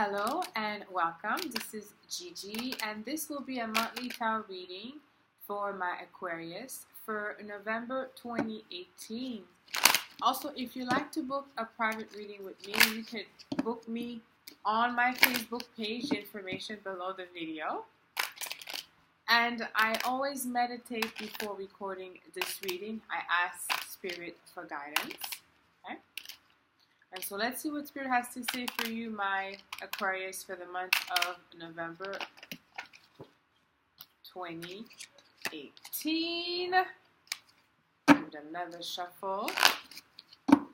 Hello and welcome. This is Gigi and this will be a monthly tarot reading for my Aquarius for November 2018. Also, if you'd like to book a private reading with me, you can book me on my Facebook page, information below the video. And I always meditate before recording this reading. I ask Spirit for guidance. Okay? And so let's see what Spirit has to say for you, my Aquarius, for the month of November 2018. Give it another shuffle. Oh,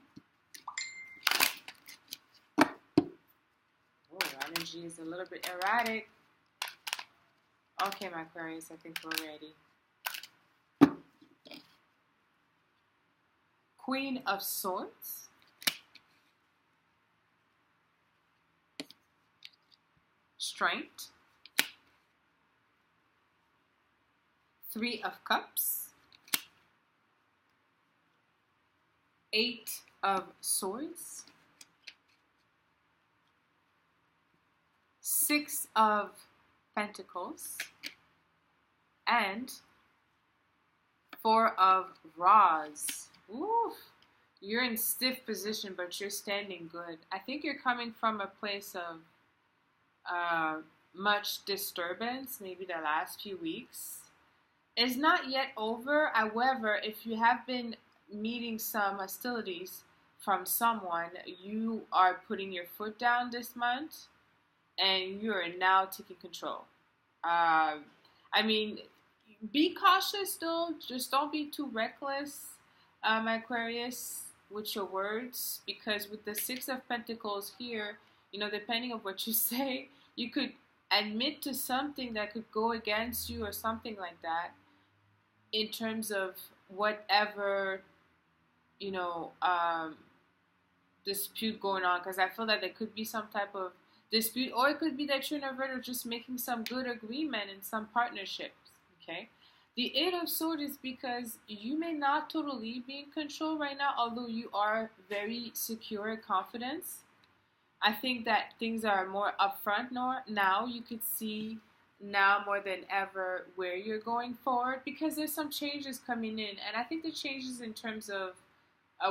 energy is a little bit erratic. Okay, my Aquarius, I think we're ready. Queen of Swords. Strength. Three of Cups. Eight of Swords. Six of Pentacles. And Four of Rods. Ooh, you're in stiff position, but you're standing good. I think you're coming from a place of much disturbance, maybe the last few weeks. It's not yet over. However, if you have been meeting some hostilities from someone, you are putting your foot down this month and you're now taking control. I mean, be cautious though. Just don't be too reckless, my Aquarius, with your words, because with the Six of Pentacles here, you know, depending on what you say, you could admit to something that could go against you or something like that in terms of whatever, you know, dispute going on. Because I feel that there could be some type of dispute, or it could be that you're in a verge of just making some good agreement in some partnerships, okay? The Eight of Swords is because you may not totally be in control right now, although you are very secure and confident. I think that things are more upfront now. You could see now more than ever where you're going forward, because there's some changes coming in. And I think the changes in terms of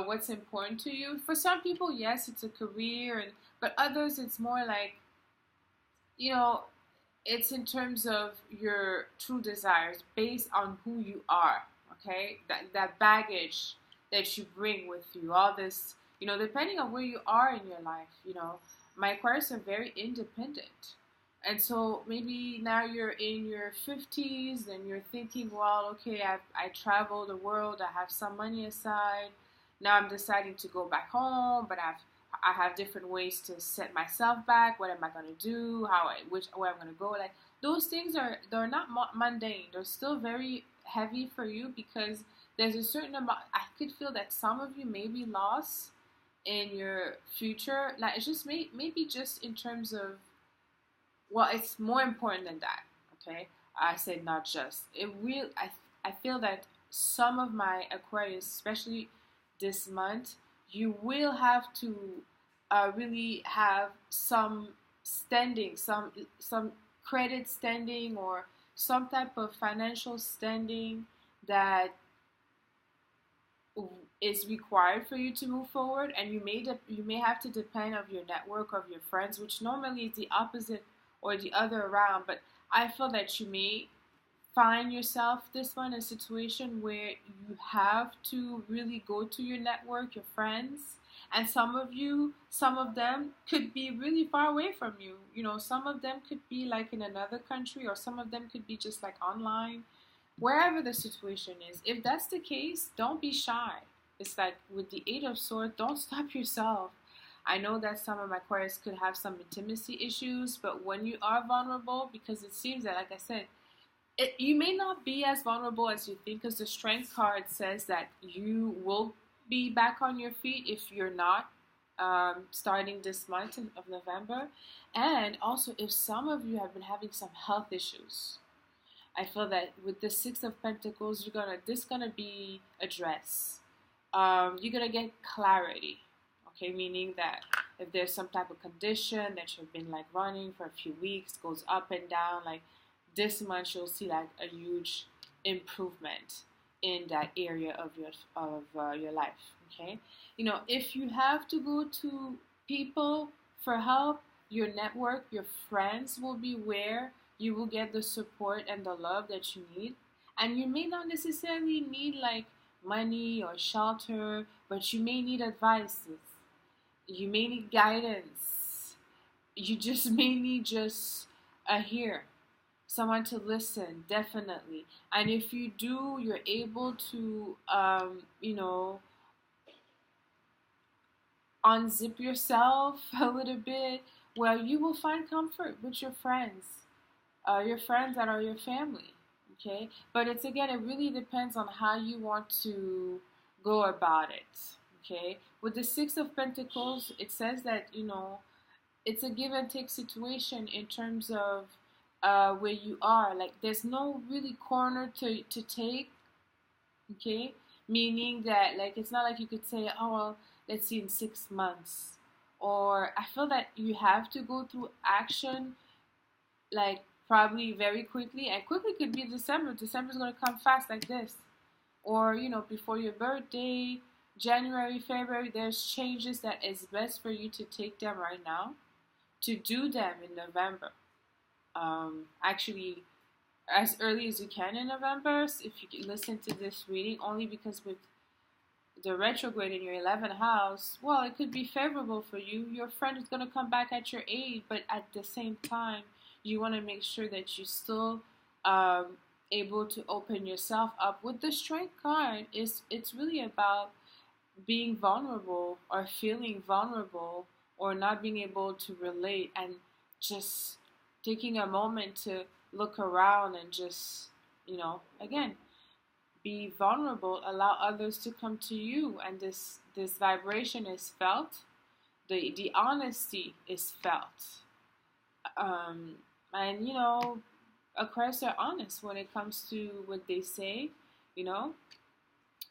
what's important to you. For some people, yes, it's a career, but others, it's more like, you know, it's in terms of your true desires based on who you are, okay? That baggage that you bring with you, all this, you know, depending on where you are in your life, you know, my Aquarius are very independent. And so maybe now you're in your 50s and you're thinking, well, okay, I travel the world, I have some money aside. Now I'm deciding to go back home, but I have different ways to set myself back. What am I going to do? Where I'm going to go? Like, those things they're not mundane. They're still very heavy for you, because there's a certain amount. I could feel that some of you may be lost in your future. Like, it's just maybe just in terms of, well, it's more important than that, okay? I said not just. I feel that some of my Aquarius, especially this month, you will have to really have some standing, some credit standing, or some type of financial standing that is required for you to move forward. And you may have to depend on your network of your friends, which normally is the opposite or the other around. But I feel that you may find yourself this one in a situation where you have to really go to your network, your friends. And some of them could be really far away from you. You know, some of them could be like in another country, or some of them could be just like online, wherever the situation is. If that's the case, don't be shy. It's like with the Eight of Swords, don't stop yourself. I know that some of my Aquarius could have some intimacy issues, but when you are vulnerable, because it seems that, like I said, you may not be as vulnerable as you think, because the Strength card says that you will be back on your feet if you're not starting this month of November. And also, if some of you have been having some health issues, I feel that with the Six of Pentacles, this gonna be addressed. You're gonna get clarity. Okay, meaning that if there's some type of condition that you've been like running for a few weeks, goes up and down, like this month you'll see like a huge improvement in that area of your life. Okay, you know, if you have to go to people for help, your network, your friends will be where you will get the support and the love that you need. And you may not necessarily need like money or shelter, but you may need advices. You may need guidance. You just may need just a ear, someone to listen, definitely. And if you do, you're able to, you know, unzip yourself a little bit, well, you will find comfort with your friends that are your family. Okay, but it's again, it really depends on how you want to go about it. Okay, with the Six of Pentacles, it says that, you know, it's a give and take situation in terms of where you are. Like there's no really corner to take. Okay, meaning that like it's not like you could say, oh well, let's see in 6 months, or I feel that you have to go through action like probably very quickly, and quickly could be December. December's gonna come fast like this, or you know, before your birthday, January, February. There's changes that is best for you to take them right now, to do them in November. Actually, as early as you can in November, if you listen to this reading, only because with the retrograde in your 11th house, well, it could be favorable for you. Your friend is going to come back at your aid, but at the same time, you want to make sure that you're still able to open yourself up. With the Strength card, it's really about being vulnerable or feeling vulnerable or not being able to relate, and just taking a moment to look around and just, you know, again, be vulnerable, allow others to come to you, and this vibration is felt, the honesty is felt, and you know, Aquarius are honest when it comes to what they say, you know,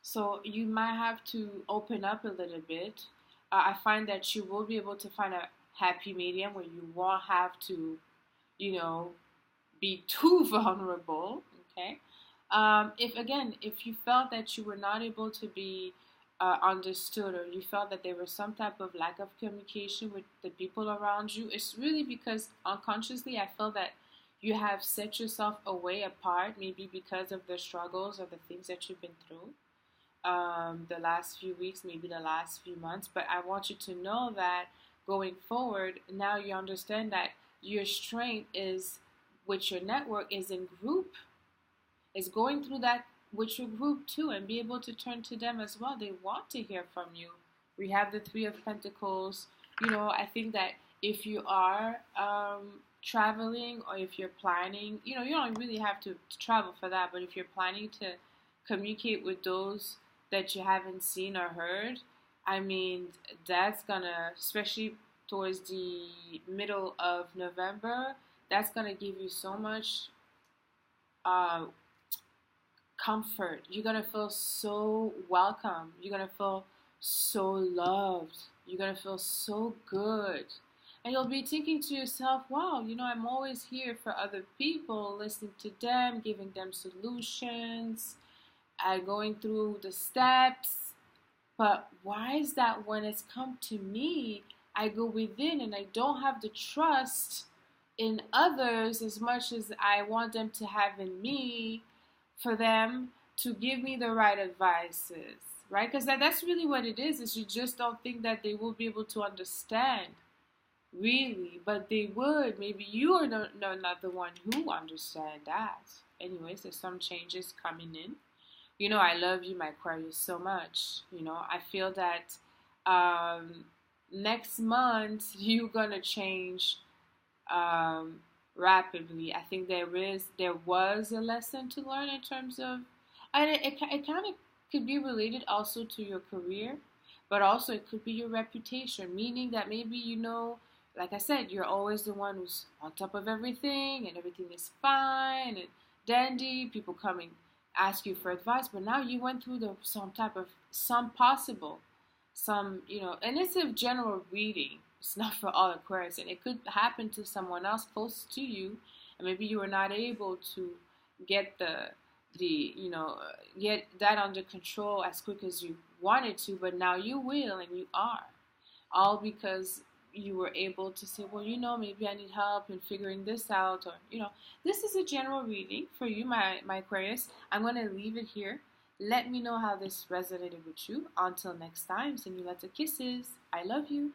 so you might have to open up a little bit. I find that you will be able to find a happy medium where you won't have to, you know, be too vulnerable. Okay. If you felt that you were not able to be understood, or you felt that there was some type of lack of communication with the people around you, it's really because unconsciously I feel that you have set yourself away apart, maybe because of the struggles or the things that you've been through the last few weeks, maybe the last few months. But I want you to know that going forward, now you understand that your strength is with your network, is in group, is going through that with your group too, and be able to turn to them as well. They want to hear from you. We have the Three of Pentacles. You know, I think that if you are traveling, or if you're planning, you know, you don't really have to travel for that, but if you're planning to communicate with those that you haven't seen or heard, I mean, that's gonna, especially towards the middle of November, that's gonna give you so much comfort. You're gonna feel so welcome. You're gonna feel so loved. You're gonna feel so good. And you'll be thinking to yourself, wow, you know, I'm always here for other people, listening to them, giving them solutions, going through the steps. But why is that when it's come to me, I go within and I don't have the trust in others as much as I want them to have in me, for them to give me the right advices, right? Because that's really what it is you just don't think that they will be able to understand, really, but they would. Maybe you are not the one who understand that. Anyways, there's some changes coming in. You know, I love you, my Aquarius, so much. You know, I feel that next month you're gonna change rapidly. I think there was a lesson to learn in terms of, and it kind of could be related also to your career, but also it could be your reputation, meaning that maybe, you know, like I said, you're always the one who's on top of everything and everything is fine and dandy. People coming ask you for advice, but now you went through some, you know, and it's a general reading, It's not for all Aquarius, and it could happen to someone else close to you, and maybe you were not able to get get that under control as quick as you wanted to, but now you will, and you are, all because you were able to say, well, maybe I need help in figuring this out, or this is a general reading for you, my Aquarius. I'm going to leave it here. Let me know how this resonated with you. Until next time, send you lots of kisses. I love you.